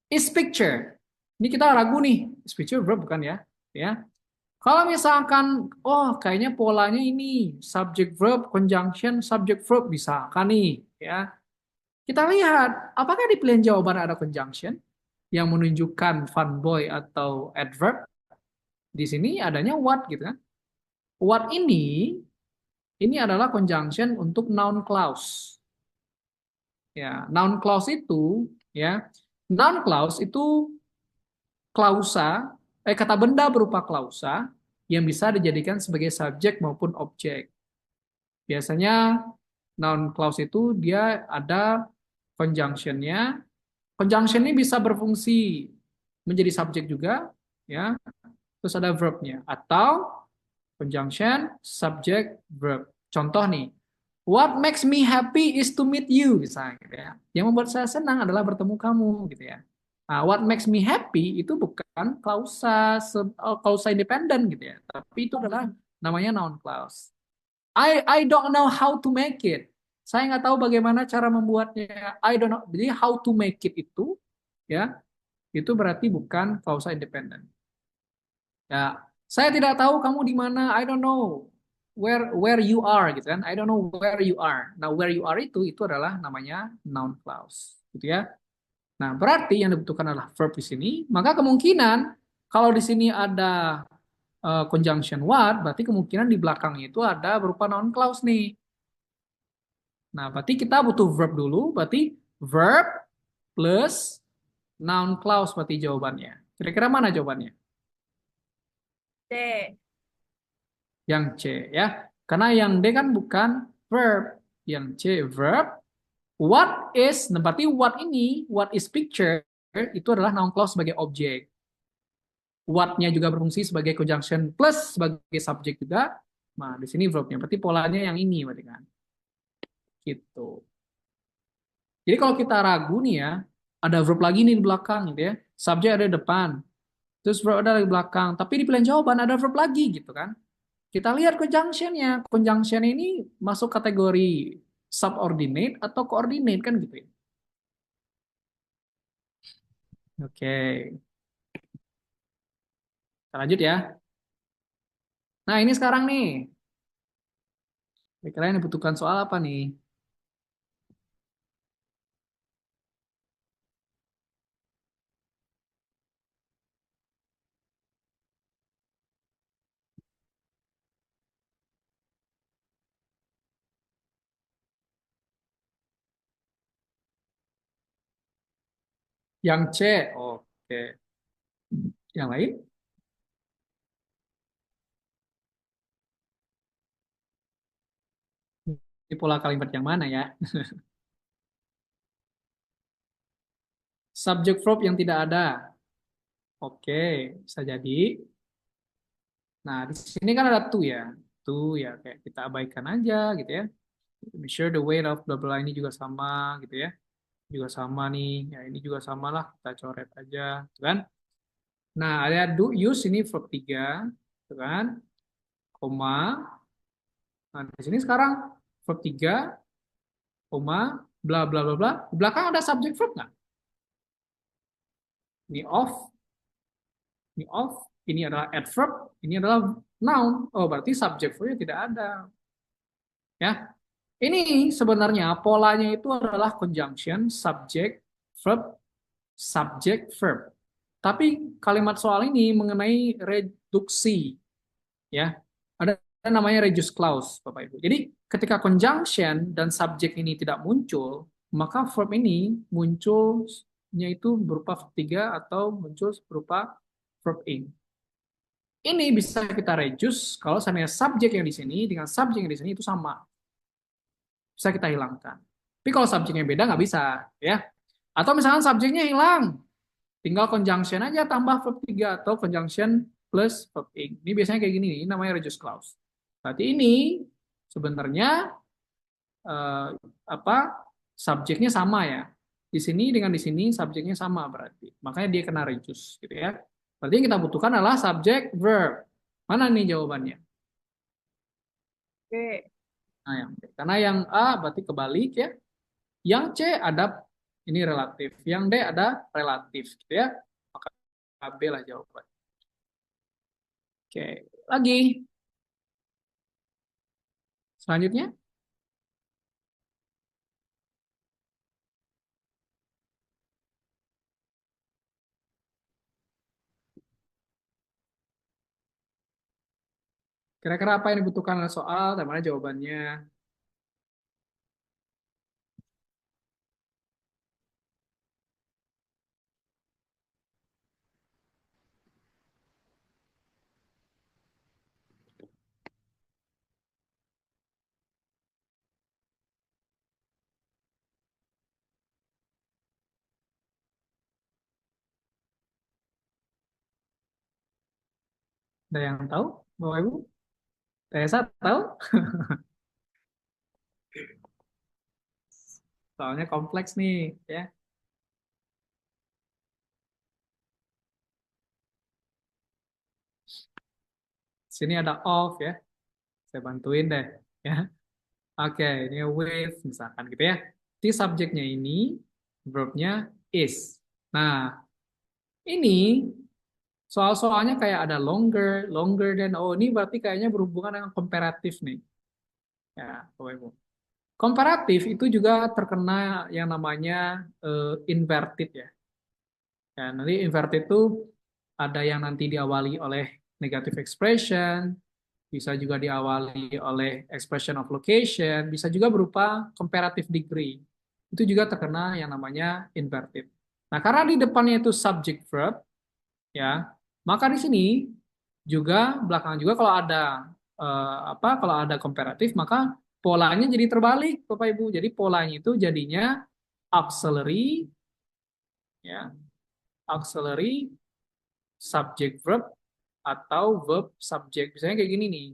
Is picture. Ini kita ragu nih. Is picture verb bukan ya? Ya. Kalau misalkan, oh kayaknya polanya ini subject verb conjunction subject verb bisa kan nih, ya. Kita lihat apakah di pilihan jawaban ada conjunction yang menunjukkan fun boy atau adverb. Di sini adanya what gitu kan. What ini adalah conjunction untuk noun clause. Ya, noun clause itu ya. Noun clause itu klausa, kata benda berupa klausa yang bisa dijadikan sebagai subjek maupun objek. Biasanya noun clause itu dia ada conjunction-nya. Conjunction ini bisa berfungsi menjadi subjek juga, ya. Terus ada verb-nya atau conjunction subject verb. Contoh nih, what makes me happy is to meet you, misalnya gitu ya. Yang membuat saya senang adalah bertemu kamu gitu ya. Nah, what makes me happy itu bukan klausa independen gitu ya, tapi itu adalah namanya noun clause. I don't know how to make it. Saya nggak tahu bagaimana cara membuatnya. I don't know. Jadi how to make it itu ya, itu berarti bukan klausa independen. Ya, saya tidak tahu kamu di mana. I don't know where you are gitu kan. I don't know where you are. Nah, where you are itu adalah namanya noun clause, gitu ya. Nah, berarti yang dibutuhkan adalah verb di sini. Maka kemungkinan kalau di sini ada conjunction what, berarti kemungkinan di belakangnya itu ada berupa noun clause nih. Nah, berarti kita butuh verb dulu. Berarti verb plus noun clause berarti jawabannya. Kira-kira mana jawabannya? D. Yang C ya. Karena yang D kan bukan verb. Yang C verb. What is, nah berarti what ini, what is picture, itu adalah noun clause sebagai objek. what-nya juga berfungsi sebagai conjunction plus sebagai subjek juga. Nah, di sini verbnya. Berarti polanya yang ini berarti kan. Gitu. Jadi kalau kita ragu nih ya, ada verb lagi nih di belakang gitu ya. Subjek ada di depan, terus verb ada di belakang. Tapi di pilihan jawaban ada verb lagi gitu kan. Kita lihat conjunction-nya. Conjunction ini masuk kategori subordinate atau coordinate kan gitu ya. Oke, kita lanjut ya. Nah, ini sekarang nih. Kira-kira yang dibutuhkan soal apa nih? Yang C. Oke. Yang lain? Ini pola kalimat yang mana ya? Subjek verb yang tidak ada. Oke, bisa jadi. Nah, di sini kan ada to ya. To ya kayak kita abaikan aja gitu ya. Make sure the weight of blah blah ini juga sama gitu ya. Juga sama nih. Ya ini juga sama lah, kita coret aja, gitu kan? Nah, ada do use ini verb 3, gitu kan? Koma. Nah, di sini sekarang verb 3, koma, bla bla bla bla. Di belakang ada subjek verb nggak? Ini off, ini off, ini adalah adverb, ini adalah noun. Oh, berarti subjek verbnya tidak ada. Ya, ini sebenarnya polanya itu adalah conjunction subject verb subject verb. Tapi kalimat soal ini mengenai reduksi, ya. Ada namanya reduce clause, Bapak Ibu. Jadi ketika conjunction dan subjek ini tidak muncul, maka verb ini munculnya itu berupa verb 3 atau muncul berupa verb in. Ini bisa kita reduce kalau seandainya subjek yang di sini dengan subjek yang di sini itu sama. Bisa kita hilangkan. Tapi kalau subjeknya beda nggak bisa, ya. Atau misalkan subjeknya hilang, tinggal conjunction aja tambah verb 3 atau conjunction plus verb ing. Ini biasanya kayak gini, ini namanya reduced clause. Berarti ini sebenarnya eh, apa subjeknya sama ya. Di sini dengan di sini subjeknya sama berarti. Makanya dia kena reduce gitu ya. Berarti yang kita butuhkan adalah subjek verb. Mana nih jawabannya? Oke. Nah, yang B. Karena yang A berarti kebalik ya. Yang C ada ini relatif. Yang D ada relatif gitu ya. Maka B lah jawaban. Oke, lagi. Selanjutnya, kira-kira apa yang dibutuhkan oleh soal dan mana jawabannya? Ada yang tahu? Bapak Ibu? Tessa tahu? Soalnya kompleks nih, ya. Sini ada off ya. Saya bantuin deh, ya. Oke, ini with misalkan gitu ya. Di subjeknya ini verbnya is. Nah, ini soal-soalnya kayak ada longer, longer than. Oh, ini berarti kayaknya berhubungan dengan komparatif nih. Ya, Bapak Ibu. Komparatif itu juga terkena yang namanya inverted ya. Ya, nanti inverted itu ada yang nanti diawali oleh negative expression, bisa juga diawali oleh expression of location, bisa juga berupa comparative degree. Itu juga terkena yang namanya inverted. Nah, karena di depannya itu subject verb, ya, maka di sini juga belakangan juga kalau ada kalau ada komparatif maka polanya jadi terbalik Bapak Ibu. Jadi polanya itu jadinya auxiliary ya, auxiliary subject verb atau verb subject. Misalnya kayak gini nih,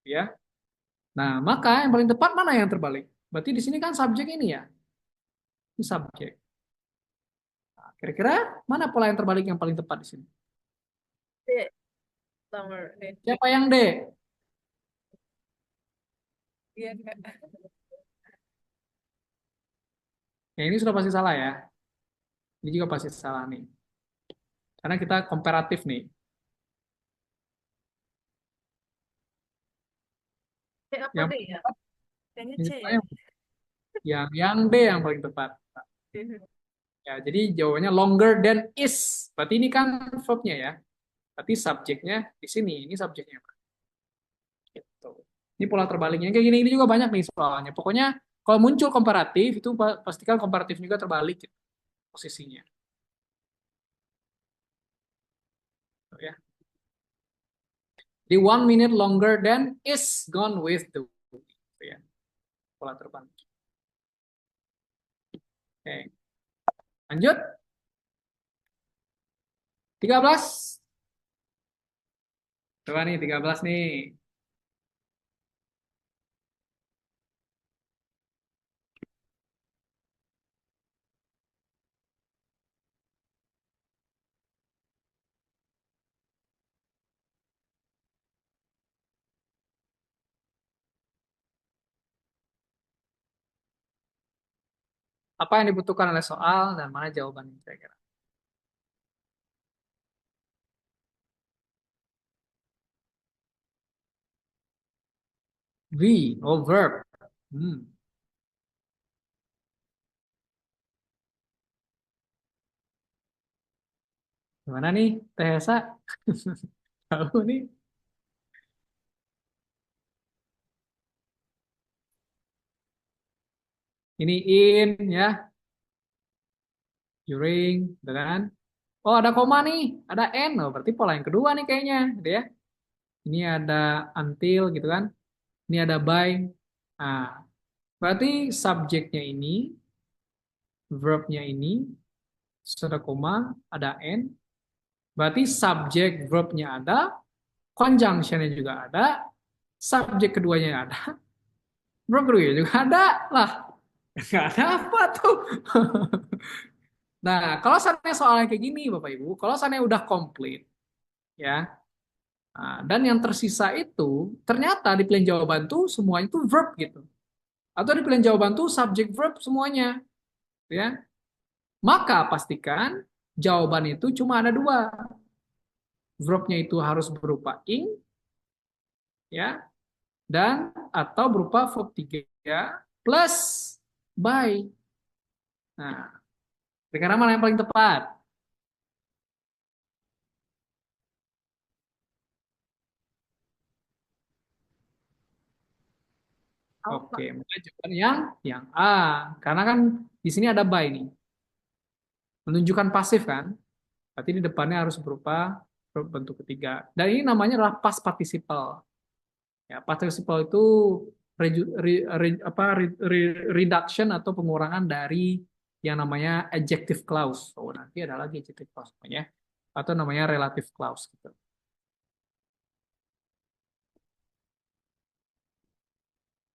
ya. Nah, maka yang paling tepat mana yang terbalik? Berarti di sini kan subjek ini ya, ini subjek. Nah, kira-kira mana pola yang terbalik yang paling tepat di sini? D. Longer. D. Siapa yang D? Iya enggak? Ya, ini sudah pasti salah ya. Ini juga pasti salah nih. Karena kita komparatif nih. C apa Yang D paling ya? tepat, Kayaknya C ini ya. yang D yang paling tepat. Ya, jadi jawabannya longer than is. Berarti ini kan verbnya ya. Berarti subjeknya di sini. Ini subjeknya. Gitu. Ini pola terbaliknya. Kayak gini, ini juga banyak nih soalnya. Pokoknya kalau muncul komparatif, itu pastikan komparatif juga terbalik gitu, posisinya. Gitu ya. Di 1 minute longer than is gone with the wind. Gitu ya. Pola terbalik. Oke. Lanjut. 13. Coba nih 13 nih. Apa yang dibutuhkan oleh soal dan mana jawabannya kira-kira? V, oh verb. Hmm. Gimana nih, Teh Esa? Tahu nih. Ini in ya, during, gitu kan? Oh ada koma nih, ada n, oh, berarti pola yang kedua nih kayaknya, gitu ya. Ini ada until gitu kan? Ini ada by. Nah, berarti subjeknya ini, verbnya ini, sudah koma, ada n. Berarti subjek verbnya ada, conjunctionnya juga ada, subjek keduanya ada, verb keduanya juga ada lah. Nggak ada apa tuh? Nah, kalau seandainya soalnya kayak gini, Bapak Ibu, kalau seandainya udah komplit, ya, nah, dan yang tersisa itu ternyata di pilihan jawaban tuh semuanya itu verb gitu, atau di pilihan jawaban tuh subject verb semuanya, ya, maka pastikan jawaban itu cuma ada dua, verbnya itu harus berupa ing, ya, dan atau berupa verb tiga plus by. Nah, sekarang mana yang paling tepat? Oke, Alpha. maka jawaban yang A. Karena kan di sini ada by nih. Menunjukkan pasif kan? Berarti di depannya harus berupa bentuk ketiga. Dan ini namanya adalah past participle. Ya, past participle itu reduction atau pengurangan dari yang namanya adjective clause. Oh, nanti ada lagi adjective clause namanya. Atau namanya relative clause gitu.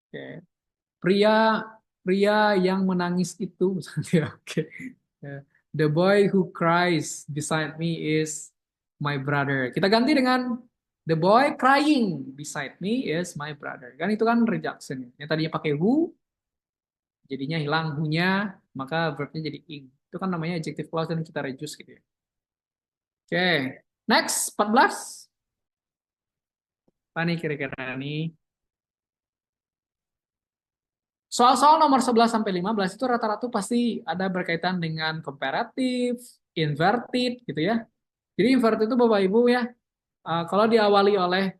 Oke. Pria pria yang menangis itu misalnya. Oke. Ya. The boy who cries beside me is my brother. Kita ganti dengan the boy crying beside me is my brother. Kan itu kan reduction. Yang tadinya pakai who, jadinya hilang who-nya, maka verbnya jadi ing. Itu kan namanya adjective clause dan kita reduce gitu ya. Oke. Next, 14. Apa nih kira-kira nih? Soal-soal nomor 11 sampai 15 itu rata-rata pasti ada berkaitan dengan komparatif, inverted gitu ya. Jadi inverted itu Bapak Ibu ya, kalau diawali oleh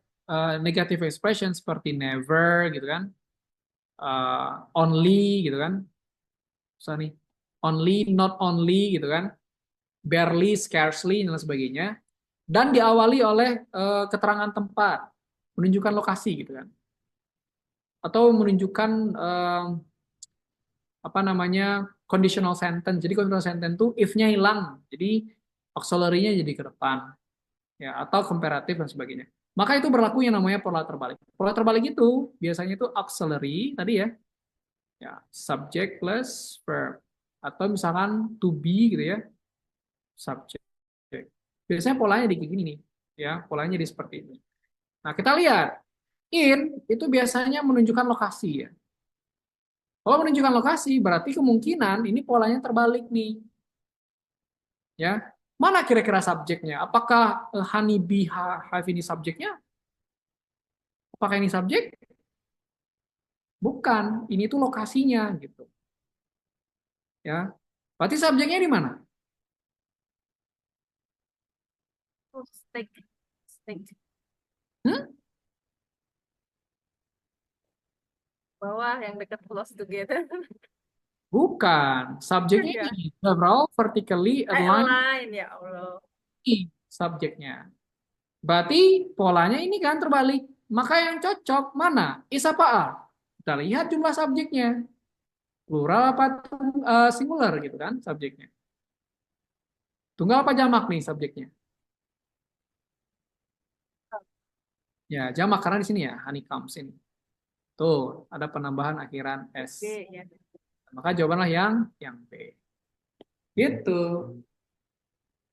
negative expression seperti never gitu kan, only gitu kan, sorry, only, not only gitu kan, barely, scarcely dan lain sebagainya, dan diawali oleh keterangan tempat, menunjukkan lokasi gitu kan, atau menunjukkan apa namanya conditional sentence. Jadi conditional sentence itu if-nya hilang. Jadi auxiliary-nya jadi ke depan, ya, atau komparatif dan sebagainya. Maka itu berlaku yang namanya pola terbalik. Pola terbalik itu biasanya itu auxiliary tadi ya, ya subject plus verb, atau misalkan to be gitu ya, subject. Biasanya polanya di gini nih, ya, polanya di seperti ini. Nah, kita lihat in itu biasanya menunjukkan lokasi ya. Kalau menunjukkan lokasi berarti kemungkinan ini polanya terbalik nih, ya. Mana kira-kira subjeknya? Apakah honey bee hive ini subjeknya? Apakah ini subjek? Bukan, ini tuh lokasinya gitu, ya. Berarti subjeknya di mana? Oh, stick. Stick. Hmm? Bawah yang dekat close together. Bukan, subjeknya Enggak. ini several vertically aligned Align ya Allah. subjeknya. Berarti polanya ini kan terbalik. Maka yang cocok mana? Is apa A? Kita lihat jumlah subjeknya. Plural apa singular gitu kan subjeknya. Tunggal apa jamak nih subjeknya? Ya, jamak karena di sini ya, honeycombs ini. Tuh, ada penambahan akhiran S. Oke ya. Maka jawabanlah yang B. Gitu.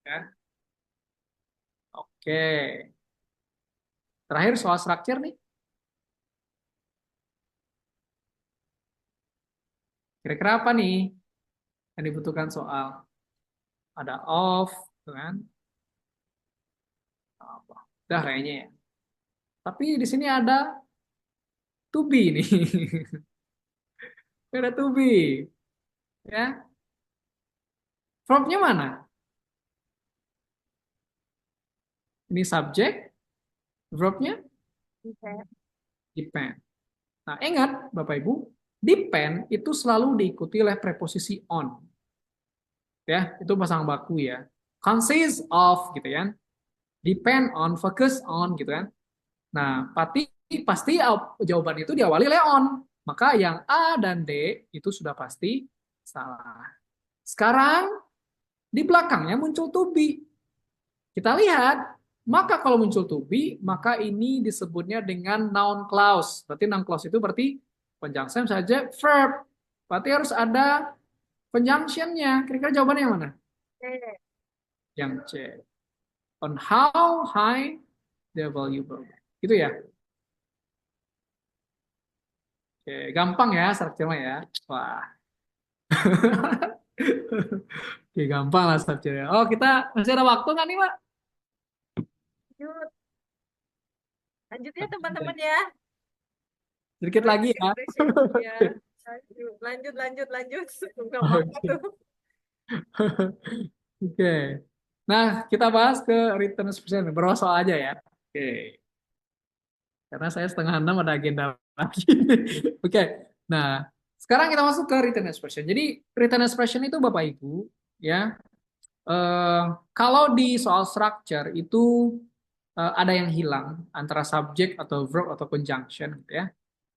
Ya. Oke. Terakhir soal structure nih. Kira-kira apa nih yang dibutuhkan soal? Ada of, gitu kan? Apa? Udah kayaknya ya. Tapi di sini ada to be nih. Ada to be. Ya. Verbnya mana? Ini subjek, verbnya Oke. depend. Nah, ingat Bapak Ibu, depend itu selalu diikuti oleh preposisi on. Ya, itu pasang baku ya. Consist of gitu ya. Depend on, focus on gitu kan. Nah, pasti pasti jawaban itu diawali oleh on. Maka yang A dan D itu sudah pasti salah. Sekarang di belakangnya muncul to be. Kita lihat, maka kalau muncul to be, maka ini disebutnya dengan noun clause. Berarti noun clause itu berarti conjunction saja verb. Berarti harus ada conjunctionnya. Kira-kira jawabannya yang mana? Oke. Yang C. On how high the valuable. Gitu ya. Oke, gampang ya strukturnya ya. Wah. Oke, gampang lah strukturnya. Oh, kita masih ada waktu nggak nih, Pak? Lanjut. Lanjut ya teman-teman ya. Sedikit lagi Refreshing, ya. refreshing. Ya. Lanjut, lanjut, lanjut, lanjut. Nggak apa-apa Oke. tuh. Oke. Nah, kita bahas ke written expression. Berapa soal aja ya. Oke. Karena saya setengah enam ada agenda lagi. Oke. Nah, sekarang kita masuk ke written expression. Jadi, written expression itu Bapak Ibu, ya, kalau di soal structure itu ada yang hilang antara subject atau verb atau conjunction gitu ya.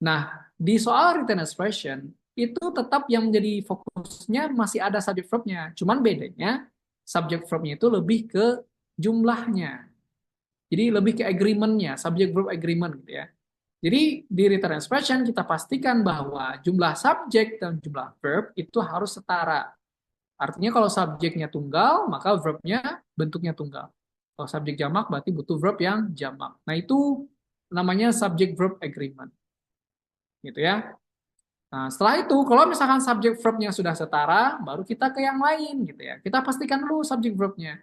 Nah, di soal written expression itu tetap yang menjadi fokusnya masih ada subject verbnya. Cuman bedanya subject verbnya itu lebih ke jumlahnya. Jadi lebih ke agreement-nya, subject verb agreement gitu ya. Jadi di written expression kita pastikan bahwa jumlah subjek dan jumlah verb itu harus setara. Artinya kalau subjeknya tunggal, maka verbnya bentuknya tunggal. Kalau subjek jamak berarti butuh verb yang jamak. Nah, itu namanya subject verb agreement. Gitu ya. Nah, setelah itu kalau misalkan subjek verbnya sudah setara, baru kita ke yang lain gitu ya. Kita pastikan dulu subjek verbnya.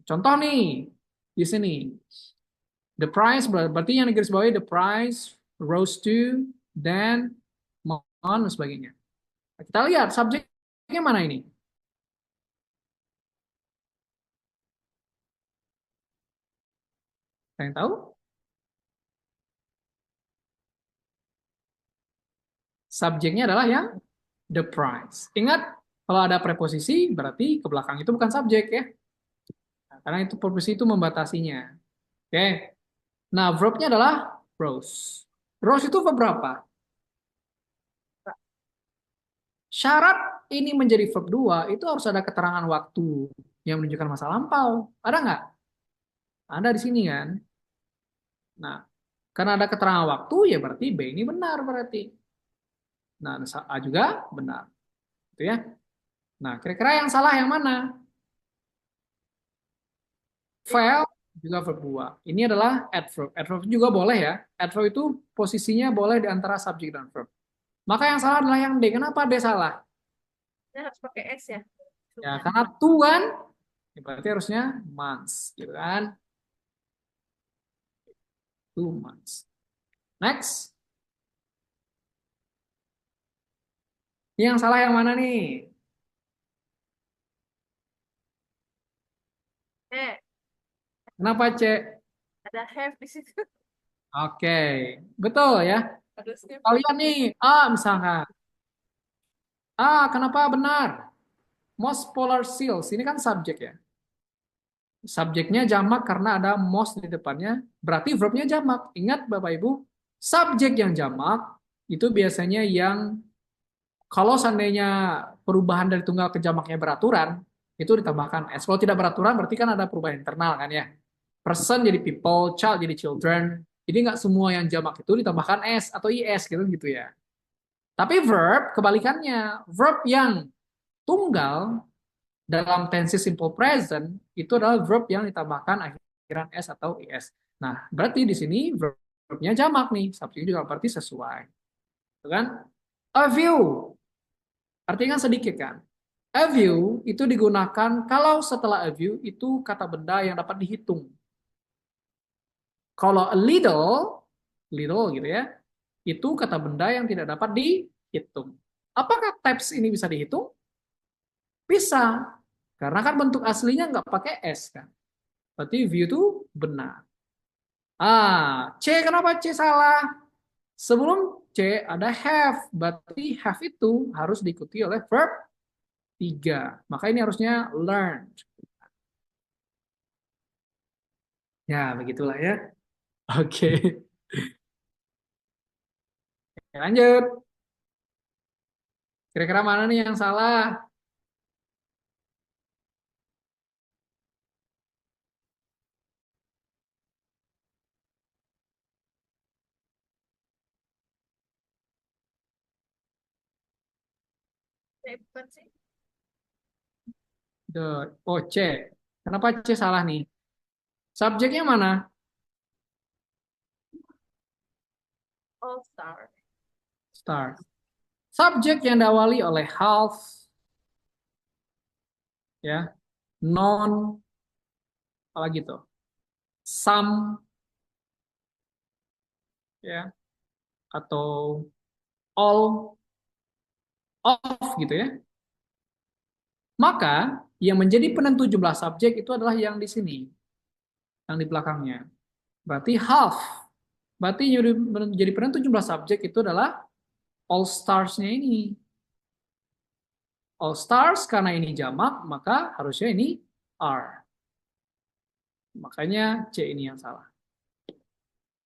Contoh nih di sini. The price berarti yang digarisbawahi the price rose to, then on dan sebagainya. Nah, kita lihat subjeknya mana ini? Ada yang tahu? Subjeknya adalah yang the price. Ingat, kalau ada preposisi berarti ke belakang itu bukan subjek ya. Nah, karena itu preposisi itu membatasinya. Oke. Nah, verbnya adalah rose. Rose itu verb berapa? Syarat ini menjadi verb 2 itu harus ada keterangan waktu yang menunjukkan masa lampau. Ada nggak? Ada di sini kan. Nah, karena ada keterangan waktu, ya berarti B ini benar berarti. Nah, A juga benar. Gitu ya. Nah, kira-kira yang salah yang mana? Fail juga verb 2. Ini adalah adverb. Adverb juga boleh ya. Adverb itu posisinya boleh di antara subjek dan verb. Maka yang salah adalah yang D. Kenapa D salah? Ini harus pakai S ya. Ya, Sudah. karena to kan, ya berarti harusnya months, gitu kan? 2 months. Next. Ini yang salah yang mana nih? Eh, Kenapa C? ada have di situ. Oke, betul ya. Harusnya Kita lihat nih, A misalkan. A, kenapa benar? Most polar seals, ini kan subjek ya. Subjeknya jamak karena ada most di depannya, berarti verbnya jamak. Ingat Bapak Ibu, subjek yang jamak itu biasanya yang kalau seandainya perubahan dari tunggal ke jamaknya beraturan, itu ditambahkan s. Kalau tidak beraturan berarti kan ada perubahan internal kan ya. Person jadi people, child jadi children. Jadi nggak semua yang jamak itu ditambahkan s atau is gitu gitu ya. Tapi verb kebalikannya, verb yang tunggal dalam tense simple present itu adalah verb yang ditambahkan akhiran s atau is. Nah, berarti di sini verbnya jamak nih, subjeknya juga berarti sesuai. Gitu kan? A view, artinya kan sedikit kan? A view itu digunakan kalau setelah a view itu kata benda yang dapat dihitung. Kalau a little gitu ya, itu kata benda yang tidak dapat dihitung. Apakah types ini bisa dihitung? Bisa, karena kan bentuk aslinya nggak pakai S kan. Berarti view itu benar. C, kenapa C salah? Sebelum C ada have, berarti have itu harus diikuti oleh verb 3. Maka ini harusnya learn. Ya, begitulah ya. Oke, lanjut. Kira-kira mana nih yang salah? bukan sih. Oh, C. Kenapa C salah nih? Subjeknya mana? All star. Start. Subjek yang diawali oleh half, ya, non, apa gitu, some, ya, atau all, of gitu ya. Maka yang menjadi penentu jumlah subjek itu adalah yang di sini, yang di belakangnya. Berarti half. Berarti yang menjadi penentu jumlah subjek itu adalah all stars-nya ini. All stars karena ini jamak, maka harusnya ini are. Makanya C ini yang salah.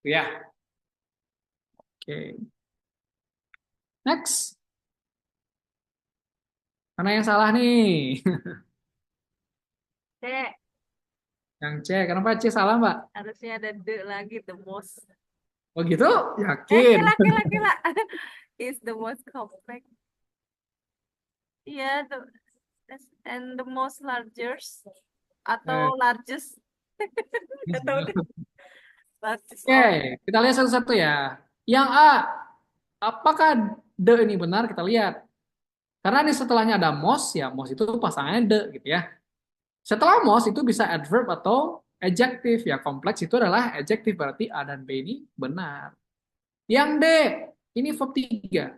Ya, oke. Next. Karena yang salah nih. C, Yang C. Kenapa C salah, Mbak? harusnya ada the lagi, the most. Oh gitu? Yakin. Kila. Is the most complex. Iya, and the most largest atau Eh, largest. Nggak tahu deh. Largest Oke, of. kita lihat satu-satu ya. Yang A, apakah the ini benar? Kita lihat. Karena di setelahnya ada most, ya most itu pasangannya the gitu ya. Setelah most itu bisa adverb atau adjective. Ya kompleks itu adalah adjective, berarti A dan B ini benar. Yang D, ini verb 3.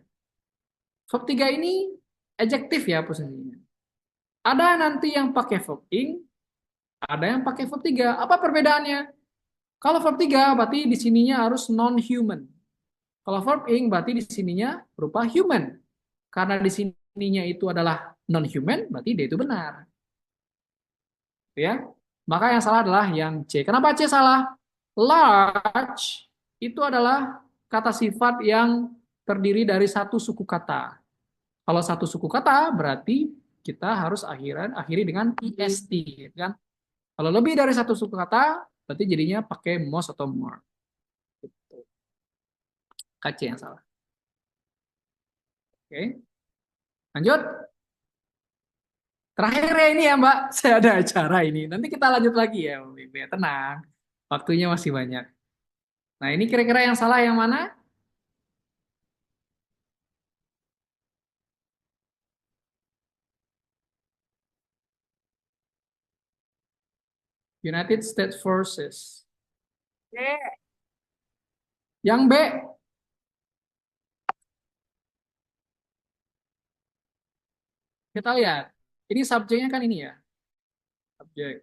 Verb 3 ini adjective ya posisinya. Ada nanti yang pakai verb ing, ada yang pakai verb 3. Apa perbedaannya? Kalau verb 3 berarti di sininya harus non-human. Kalau verb ing berarti di sininya berupa human. Karena di sininya itu adalah non-human, berarti dia itu benar. Ya. Maka yang salah adalah yang C. Kenapa C salah? Large itu adalah kata sifat yang terdiri dari satu suku kata. Kalau satu suku kata berarti kita harus akhiri dengan est, kan? Kalau lebih dari satu suku kata, berarti jadinya pakai most atau more. Gitu. KC yang salah. Oke, lanjut. Terakhir ya ini ya Mbak, saya ada acara ini. Nanti kita lanjut lagi ya, Mbak Ibu ya. Tenang, waktunya masih banyak. Nah, ini kira-kira yang salah yang mana? United States Forces. D. Yang B, kita lihat. Ini subjeknya kan ini ya, subjek.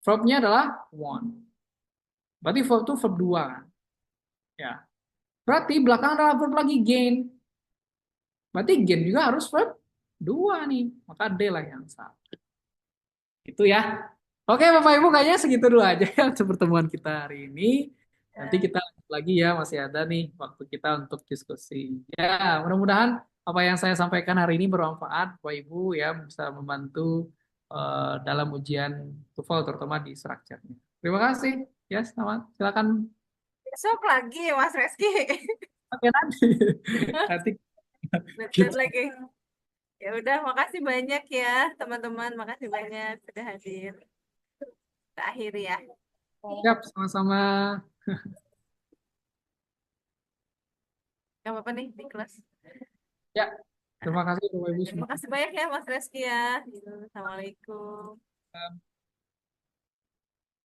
Verbnya adalah want. Berarti verb itu verb 2 kan? Ya. Berarti belakang adalah verb lagi gain. Berarti gain juga harus verb 2 nih. Maka D lah yang salah. Itu ya. Oke Bapak Ibu kayaknya segitu dulu aja ya untuk pertemuan kita hari ini. Nanti Ya. kita lanjut lagi ya, masih ada nih waktu kita untuk diskusi. Ya, mudah-mudahan apa yang saya sampaikan hari ini bermanfaat Bapak Ibu ya, bisa membantu dalam ujian TOEFL terutama di structure-nya. Terima kasih. Ya, selamat. Silakan. Besok lagi Mas Reski. Oke, nanti. Nanti Bentar kita lagi. Ya udah, makasih banyak ya teman-teman. Makasih banyak sudah hadir. Kita akhiri ya. siap sama-sama. Gak apa-apa nih di kelas. Ya, terima kasih Bapak Ibu Terima semua. kasih banyak ya Mas Reski ya. Assalamualaikum.